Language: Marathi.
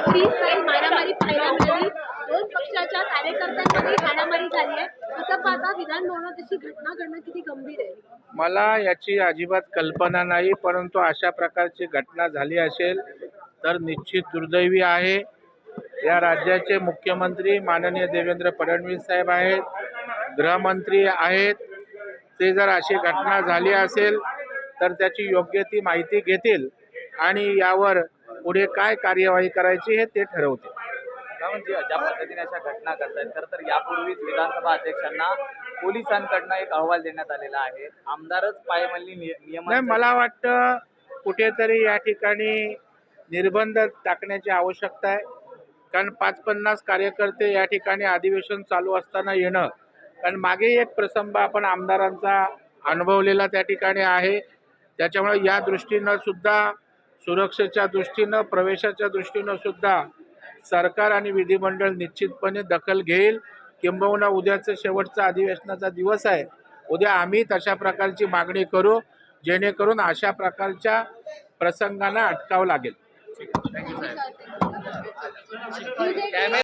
फ्री स्टाईल मारामारी पाहायला मिळाली. दोन पक्षाच्या कार्यकर्त्यांमध्ये हाणामारी झाली आहे. असं पाहता विधान भवनात अशी घटना घडणं किती गंभीर आहे? मला याची अजिबात कल्पना नाही, परंतु अशा प्रकारची घटना झाली असेल तर निश्चित दुर्दैवी आहे. या राज्याचे मुख्यमंत्री माननीय देवेंद्र फडणवीस साहेब आहेत, गृहमंत्री आहेत. ते जर अशी घटना झाली असेल तर त्याची योग्य ती माहिती घेतील आणि यावर पुढे काय कार्यवाही करायची हे ते ठरवतील. म्हणजे ज्या पद्धतीने अशा घटना घडतात, खरं तर यापूर्वीच विधानसभा अध्यक्षांना पोलिसांकडनं एक अहवाल देण्यात आलेला आहे. आमदारच पायमल्ली नियम. नाही, मला वाटतं कुठेतरी या ठिकाणी निर्बंध टाकण्याची आवश्यकता आहे. कारण 550 कार्यकर्ते या ठिकाणी अधिवेशन चालू असताना येणं, कारण मागे एक प्रसंग आपण आमदारांचा अनुभवलेला त्या ठिकाणी आहे. त्याच्यामुळे या दृष्टीनं सुद्धा, सुरक्षेच्या दृष्टीनं, प्रवेशाच्या दृष्टीनं सुद्धा सरकार आणि विधिमंडळ निश्चितपणे दखल घेईल. किंबहुना उद्याचं शेवटचा अधिवेशनाचा दिवस आहे. उद्या आम्ही तशा प्रकारची मागणी करू जेणेकरून अशा प्रकारच्या प्रसंगांना अटकावं लागेल. थँक्यू साहेब.